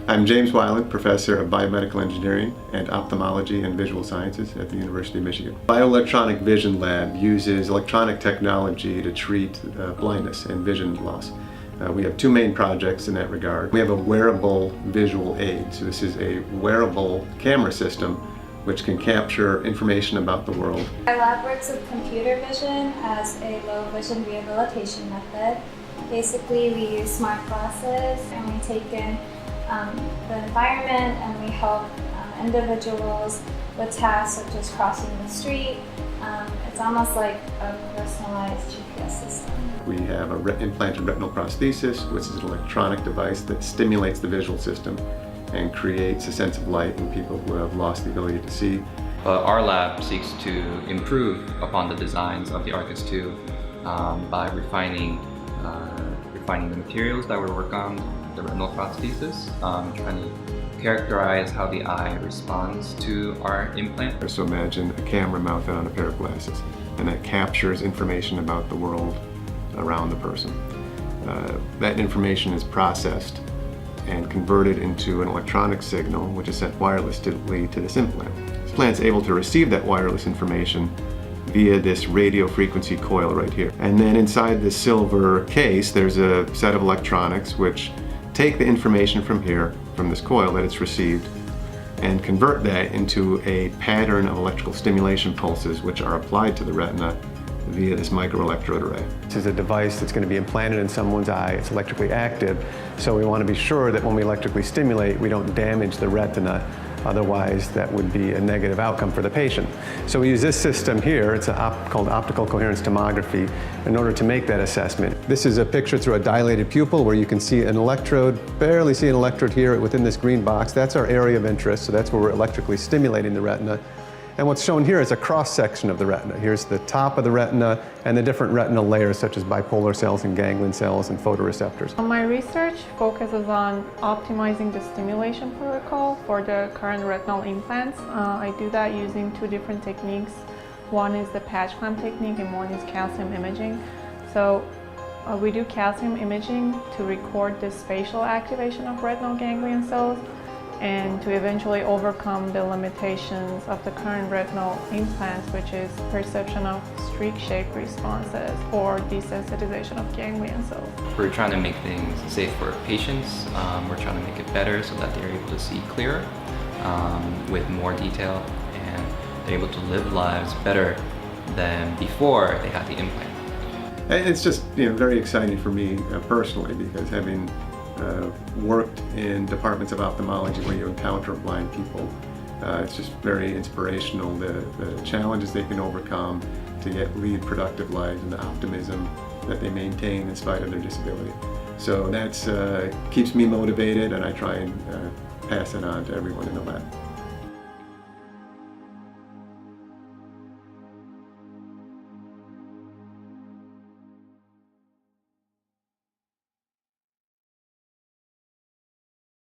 I'm James Weiland, Professor of Biomedical Engineering and Ophthalmology and Visual Sciences at the University of Michigan. BioElectronic Vision Lab uses electronic technology to treat blindness and vision loss. We have two main projects in that regard. We have a wearable visual aid. So this is a wearable camera system which can capture information about the world. Our lab works with computer vision as a low vision rehabilitation method. Basically, we use smart glasses and we take in the environment and we help individuals with tasks such as crossing the street. It's almost like a personalized GPS system. We have an implanted retinal prosthesis, which is an electronic device that stimulates the visual system and creates a sense of light in people who have lost the ability to see. Our lab seeks to improve upon the designs of the Arcus 2 by refining the materials that we work on, the retinal prosthesis, trying to characterize how the eye responds to our implant. So imagine a camera mounted on a pair of glasses, and that captures information about the world around the person. That information is processed and converted into an electronic signal which is sent wirelessly to this implant. This implant is able to receive that wireless information via this radio frequency coil right here. And then inside the silver case there's a set of electronics which take the information from here, from this coil that it's received, and convert that into a pattern of electrical stimulation pulses which are applied to the retina via this microelectrode array. This is a device that's going to be implanted in someone's eye. It's electrically active, so we want to be sure that when we electrically stimulate, we don't damage the retina. Otherwise, that would be a negative outcome for the patient. So we use this system here, it's called optical coherence tomography, in order to make that assessment. This is a picture through a dilated pupil where you can see an electrode, barely see an electrode here within this green box. That's our area of interest, so that's where we're electrically stimulating the retina. And what's shown here is a cross-section of the retina. Here's the top of the retina and the different retinal layers such as bipolar cells and ganglion cells and photoreceptors. My research focuses on optimizing the stimulation protocol for the current retinal implants. I do that using two different techniques. One is the patch clamp technique and one is calcium imaging. So we do calcium imaging to record the spatial activation of retinal ganglion cells and to eventually overcome the limitations of the current retinal implants, which is perception of streak-shaped responses or desensitization of ganglion cells. We're trying to make things safe for patients. We're trying to make it better so that they're able to see clearer with more detail, and they're able to live lives better than before they had the implant. And it's just very exciting for me personally, because having worked in departments of ophthalmology where you encounter blind people, it's just very inspirational, the challenges they can overcome to lead productive lives and the optimism that they maintain in spite of their disability. So that keeps me motivated, and I try and pass it on to everyone in the lab.